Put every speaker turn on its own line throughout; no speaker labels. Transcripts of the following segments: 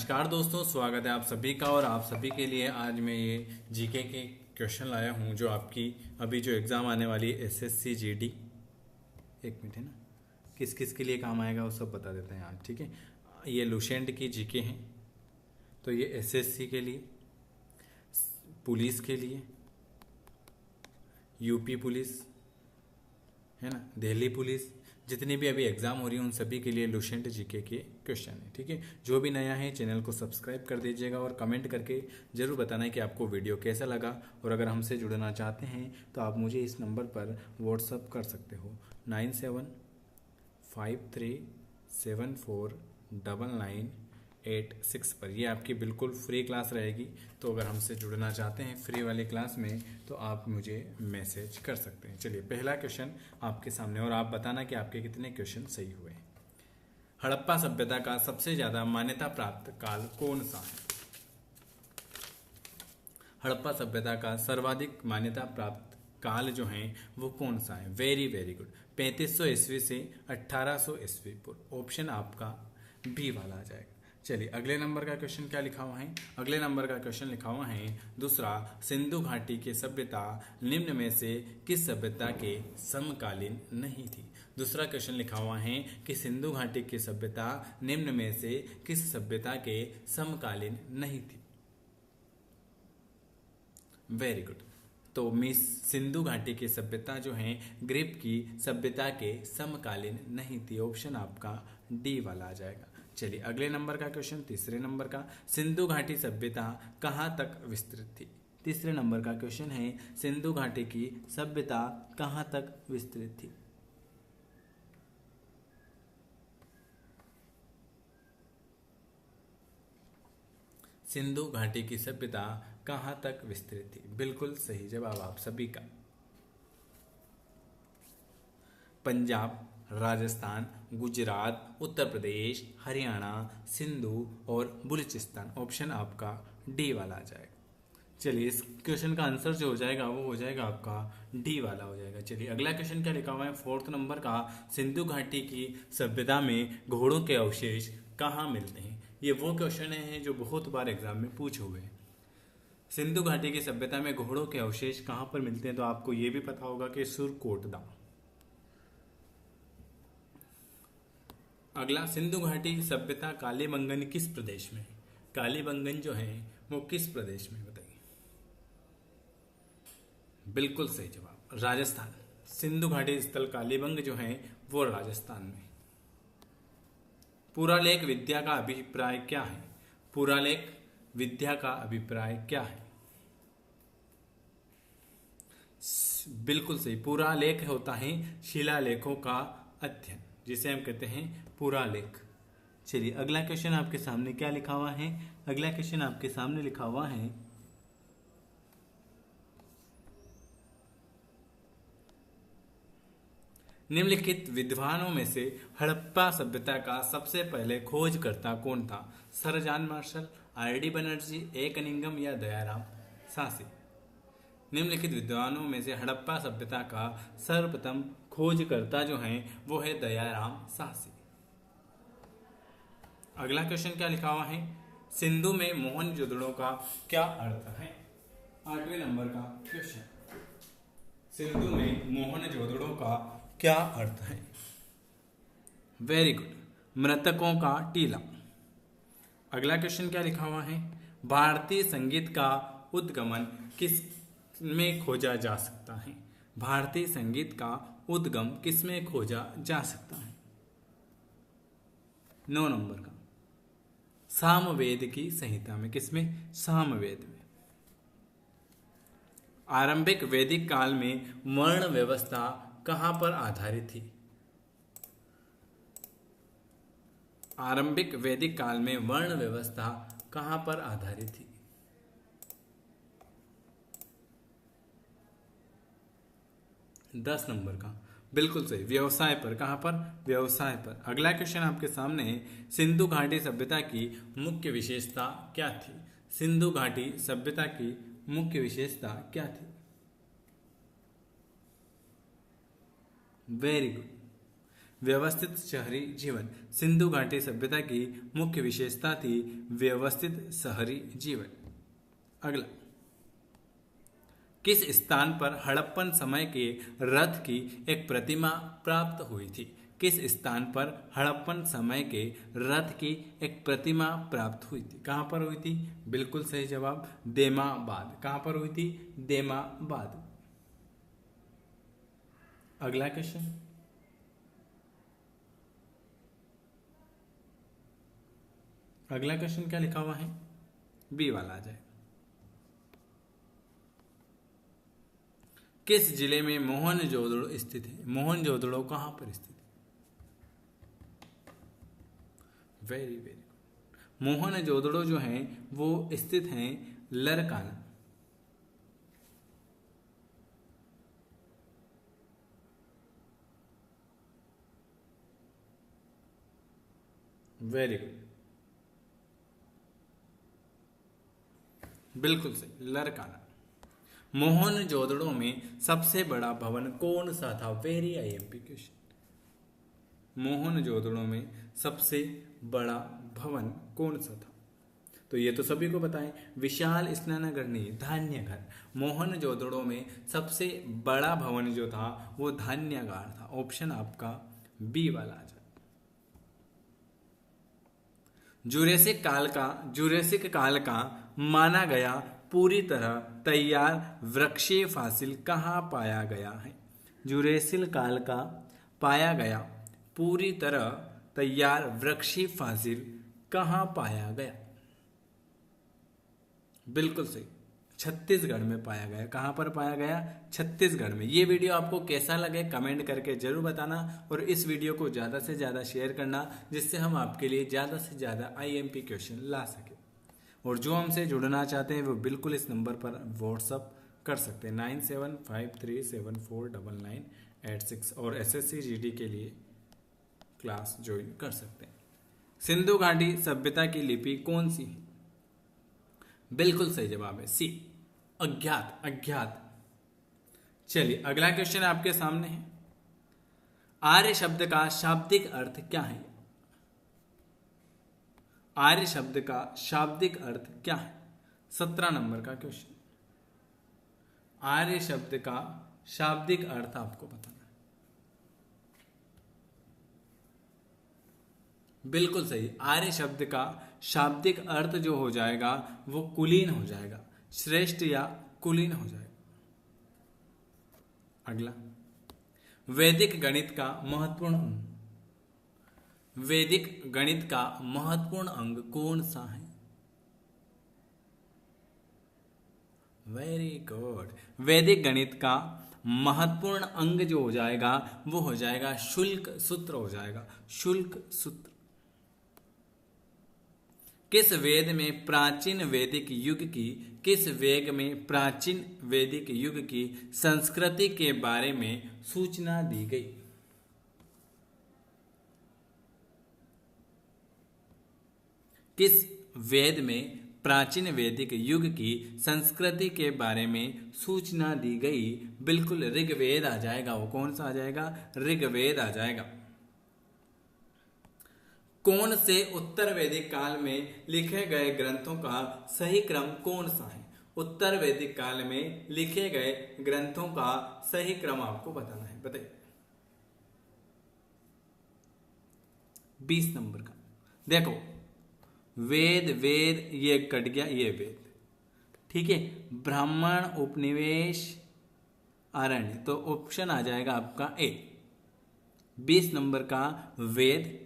नमस्कार दोस्तों, स्वागत है आप सभी का। और आप सभी के लिए आज मैं ये जीके के क्वेश्चन लाया हूँ जो आपकी अभी जो एग्ज़ाम आने वाली है एसएससी जीडी, एक मिनट है ना, किस किस के लिए काम आएगा वो सब बता देते हैं आज। ठीक है, ये लुसेंट की जीके हैं, तो ये एसएससी के लिए, पुलिस के लिए, यूपी पुलिस है ना, दिल्ली पुलिस, जितनी भी अभी एग्जाम हो रही है उन सभी के लिए लुसेंट जीके के क्वेश्चन है। ठीक है, जो भी नया है चैनल को सब्सक्राइब कर दीजिएगा और कमेंट करके जरूर बताना है कि आपको वीडियो कैसा लगा। और अगर हमसे जुड़ना चाहते हैं तो आप मुझे इस नंबर पर व्हाट्सअप कर सकते हो 9753749986 पर। ये आपकी बिल्कुल फ्री क्लास रहेगी, तो अगर हमसे जुड़ना चाहते हैं फ्री वाली क्लास में तो आप मुझे मैसेज कर सकते हैं। चलिए, पहला क्वेश्चन आपके सामने और आप बताना कि आपके कितने क्वेश्चन सही हुए हैं। हड़प्पा सभ्यता का सबसे ज्यादा मान्यता प्राप्त काल कौन सा है? हड़प्पा सभ्यता का सर्वाधिक मान्यता प्राप्त काल जो है वो कौन सा है? वेरी वेरी गुड, 3500 ईस्वी से 1800 ईस्वी पूर्व। ऑप्शन आपका बी वाला आ जाएगा। चलिए, अगले नंबर का क्वेश्चन क्या लिखा हुआ है? अगले नंबर का क्वेश्चन लिखा हुआ है दूसरा, सिंधु घाटी की सभ्यता निम्न में से किस सभ्यता के समकालीन नहीं थी? दूसरा क्वेश्चन लिखा हुआ है कि सिंधु घाटी की सभ्यता निम्न में से किस सभ्यता के समकालीन नहीं थी? वेरी गुड, तो मिस सिंधु घाटी की सभ्यता जो है ग्रीक की सभ्यता के समकालीन नहीं थी। ऑप्शन आपका डी वाला आ जाएगा। चलिए, अगले नंबर का क्वेश्चन, तीसरे नंबर का, सिंधु घाटी सभ्यता कहाँ तक विस्तृत थी? तीसरे नंबर का क्वेश्चन है सिंधु घाटी की सभ्यता कहाँ तक विस्तृत थी? सिंधु घाटी की सभ्यता कहाँ तक विस्तृत थी? बिल्कुल सही जवाब आप सभी का। पंजाब, राजस्थान, गुजरात, उत्तर प्रदेश, हरियाणा, सिंधु और बलूचिस्तान। ऑप्शन आपका डी वाला आ जाएगा। चलिए, इस क्वेश्चन का आंसर जो हो जाएगा वो हो जाएगा आपका डी वाला हो जाएगा। चलिए, अगला क्वेश्चन क्या लिखा हुआ है? फोर्थ नंबर का, सिंधु घाटी की सभ्यता में घोड़ों के अवशेष कहाँ मिलते हैं? ये वो क्वेश्चन है जो बहुत बार एग्जाम में पूछे हुए हैं। सिंधु घाटी की सभ्यता में घोड़ों के अवशेष कहाँ पर मिलते हैं? तो आपको ये भी पता होगा कि सुरकोटदा। अगला, सिंधु घाटी सभ्यता कालीबंगन किस प्रदेश में है? कालीबंगन जो है वो किस प्रदेश में, बताइए। बिल्कुल सही जवाब, राजस्थान। सिंधु घाटी स्थल कालीबंग जो है वो राजस्थान में। पुरालेख विद्या का अभिप्राय क्या है? पुरालेख विद्या का अभिप्राय क्या है? बिल्कुल सही, पुरालेख होता है शिलालेखों का अध्ययन, जिसे हम कहते हैं पुरालेख। चलिए, अगला क्वेश्चन आपके सामने क्या लिखा हुआ है? अगला क्वेश्चन आपके सामने लिखा हुआ है निम्नलिखित विद्वानों में से हड़प्पा सभ्यता का सबसे पहले खोजकर्ता कौन था? Sir John Marshall, RD. Banerjee, A Cunningham या दयाराम साहसी। निम्नलिखित विद्वानों में से हड़प्पा सभ्यता का सर्वप्रथम खोजकर्ता जो है वो है दयाराम साहसी। अगला क्वेश्चन क्या लिखा हुआ है? सिंधु में मोहनजोदड़ो का क्या अर्थ है? 8वें नंबर का क्वेश्चन, सिंधु में मोहनजोदड़ो का क्या अर्थ है? वेरी गुड, मृतकों का टीला। अगला क्वेश्चन क्या लिखा हुआ है? भारतीय संगीत का उद्गमन किस में खोजा जा सकता है? भारतीय संगीत का उद्गम किस में खोजा जा सकता है? 9 नंबर का, सामवेद की संहिता में। किसमें? सामवेद में। आरंभिक वैदिक काल में वर्ण व्यवस्था कहां पर आधारित थी? आरंभिक वैदिक काल में वर्ण व्यवस्था कहां पर आधारित थी? 10 नंबर का, बिल्कुल सही, व्यवसाय पर। कहां पर? व्यवसाय पर। अगला क्वेश्चन आपके सामने है, सिंधु घाटी सभ्यता की मुख्य विशेषता क्या थी? सिंधु घाटी सभ्यता की मुख्य विशेषता क्या थी? वेरी गुड, व्यवस्थित शहरी जीवन। सिंधु घाटी सभ्यता की मुख्य विशेषता थी व्यवस्थित शहरी जीवन। अगला, किस स्थान पर हड़प्पन समय के रथ की एक प्रतिमा प्राप्त हुई थी? किस स्थान पर हड़प्पन समय के रथ की एक प्रतिमा प्राप्त हुई थी? कहां पर हुई थी? बिल्कुल सही जवाब, देमाबाद। कहां पर हुई थी? देमाबाद। अगला क्वेश्चन, अगला क्वेश्चन क्या लिखा हुआ है? बी वाला आ जाए। किस जिले में मोहनजोदड़ो स्थित है? मोहनजोदड़ो कहां पर स्थित है? Very very good. मोहनजोदड़ो जो है वो स्थित हैं लरकाना। वेरी गुड, बिल्कुल सही, लरकाना। मोहनजोदड़ो में सबसे बड़ा भवन कौन सा था? Very IMP question. मोहनजोदड़ो में सबसे बड़ा भवन कौन सा था? तो ये तो सभी को पता है, विशाल स्नानगृह धान्य घर। मोहनजोदड़ो में सबसे बड़ा भवन जो था वो धान्यागार था। ऑप्शन आपका बी वाला आ जाए। जुरेसिक काल का माना गया पूरी तरह तैयार वृक्षीय फॉसिल कहाँ पाया गया है? जुरेसिल काल का पाया गया पूरी तरह तैयार वृक्षीय फॉसिल कहाँ पाया गया? बिल्कुल सही, छत्तीसगढ़ में पाया गया। कहां पर पाया गया? छत्तीसगढ़ में। ये वीडियो आपको कैसा लगे कमेंट करके जरूर बताना, और इस वीडियो को ज़्यादा से ज़्यादा शेयर करना, जिससे हम आपके लिए ज़्यादा से ज़्यादा आईएमपी क्वेश्चन ला सके। और जो हमसे जुड़ना चाहते हैं वो बिल्कुल इस नंबर पर व्हाट्सअप कर सकते हैं 9753749986, और SSC GD के लिए क्लास ज्वाइन कर सकते हैं। सिंधु घाटी सभ्यता की लिपि कौन सी है? बिल्कुल सही जवाब है सी, अज्ञात। अज्ञात। चलिए अगला क्वेश्चन आपके सामने है। आर्य शब्द का शाब्दिक अर्थ क्या है? आर्य शब्द का शाब्दिक अर्थ क्या है? 17 नंबर का क्वेश्चन। आर्य शब्द का शाब्दिक अर्थ आपको बताना है। बिल्कुल सही, आर्य शब्द का शाब्दिक अर्थ जो हो जाएगा वो कुलीन हो जाएगा, श्रेष्ठ या कुलीन हो जाएगा। अगला, वैदिक गणित का महत्वपूर्ण अंग। वैदिक गणित का महत्वपूर्ण अंग कौन सा है? Very good. वैदिक गणित का महत्वपूर्ण अंग जो हो जाएगा वो हो जाएगा शुल्क सूत्र हो जाएगा, शुल्क सूत्र। किस वेद में प्राचीन वैदिक युग की प्राचीन वैदिक युग की संस्कृति के बारे में सूचना दी गई? किस वेद में प्राचीन वैदिक युग की संस्कृति के बारे में सूचना दी गई? बिल्कुल ऋग्वेद आ जाएगा। वो कौन सा आ जाएगा? ऋग्वेद आ जाएगा। कौन से उत्तर वैदिक काल में लिखे गए ग्रंथों का सही क्रम कौन सा है? उत्तर वैदिक काल में लिखे गए ग्रंथों का सही क्रम आपको बताना है। बताइए। 20 नंबर का देखो, वेद वेद ये कट गया, ये वेद, ठीक है। ब्राह्मण, उपनिवेश, आरण्य, तो ऑप्शन आ जाएगा आपका ए। 20 नंबर का वेद,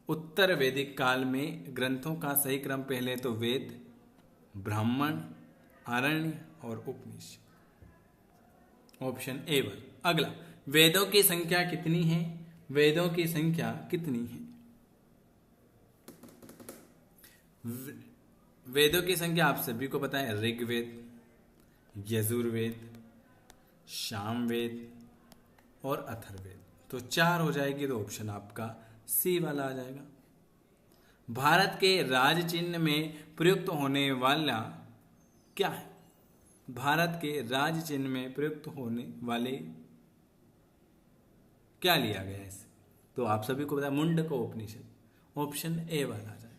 उत्तर वैदिक काल में ग्रंथों का सही क्रम पहले तो वेद, ब्राह्मण, आरण्य और उपनिषद, ऑप्शन ए 1। अगला, वेदों की संख्या कितनी है? वेदों की संख्या कितनी है? वेदों की संख्या आप सभी को पता है, ऋग्वेद, यजुर्वेद, सामवेद और अथर्ववेद। तो 4 हो जाएगी, तो ऑप्शन आपका सी वाला आ जाएगा। भारत के राज चिन्ह में प्रयुक्त होने वाला क्या है? भारत के राज चिन्ह में प्रयुक्त होने वाले क्या लिया गया है इसे? तो आप सभी को पता है मुंडक उपनिषद, ऑप्शन ए वाला आ जाए।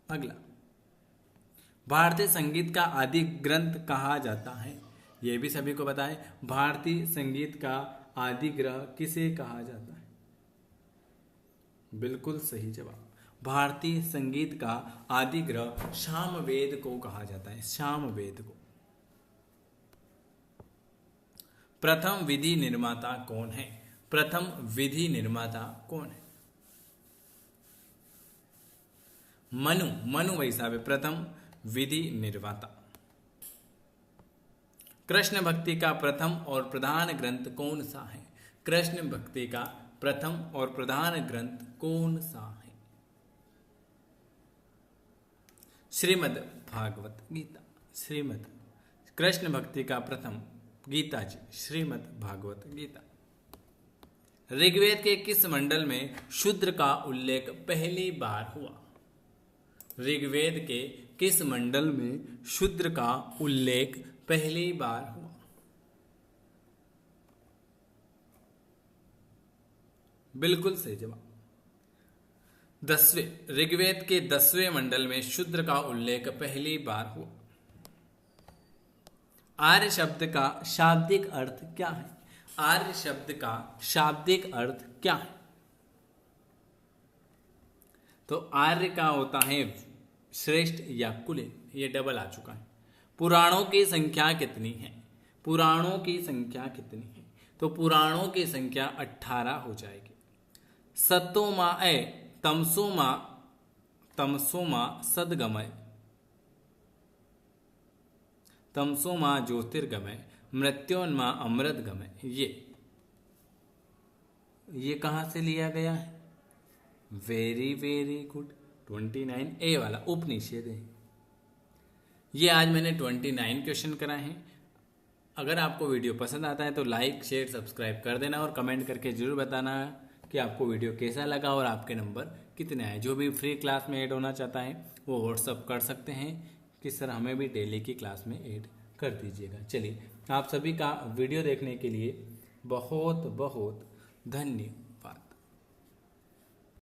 अगला, भारतीय संगीत का आदि ग्रंथ कहा जाता है? यह भी सभी को पता है, भारतीय संगीत का आदि ग्रंथ किसे कहा जाता है? बिल्कुल सही जवाब, भारतीय संगीत का आदि ग्रंथ सामवेद को कहा जाता है, सामवेद को। प्रथम विधि निर्माता कौन है? प्रथम विधि निर्माता कौन है? मनु भाई साहब प्रथम विधि निर्माता। कृष्ण भक्ति का प्रथम और प्रधान ग्रंथ कौन सा है? कृष्ण भक्ति का प्रथम और प्रधान ग्रंथ कौन सा है? श्रीमद् भागवत गीता। श्रीमद् कृष्ण भक्ति का प्रथम गीता जी, श्रीमद् भागवत गीता। ऋग्वेद के किस मंडल में शूद्र का उल्लेख पहली बार हुआ? ऋग्वेद के किस मंडल में शूद्र का उल्लेख पहली बार हुआ? बिल्कुल सही जवाब, 10वें, ऋग्वेद के 10वें मंडल में शूद्र का उल्लेख पहली बार हुआ। आर्य शब्द का शाब्दिक अर्थ क्या है? आर्य शब्द का शाब्दिक अर्थ क्या है? तो आर्य का होता है श्रेष्ठ या कुलीन, ये डबल आ चुका है। पुराणों की संख्या कितनी है? पुराणों की संख्या कितनी है? तो पुराणों की संख्या 18 हो जाएगी। सतोमा तमसोमा सदगमय, तमसोमा ज्योतिर्गमय, मृत्योन्मा अमृतगमय। ये कहां से लिया गया है? वेरी वेरी गुड, 29 ए वाला उपनिषद है। ये आज मैंने 29 क्वेश्चन कराए हैं। अगर आपको वीडियो पसंद आता है तो लाइक शेयर सब्सक्राइब कर देना और कमेंट करके जरूर बताना कि आपको वीडियो कैसा लगा और आपके नंबर कितने आए। जो भी फ्री क्लास में ऐड होना चाहता है वो व्हाट्सअप कर सकते हैं कि सर हमें भी डेली की क्लास में ऐड कर दीजिएगा। चलिए, आप सभी का वीडियो देखने के लिए बहुत बहुत धन्यवाद।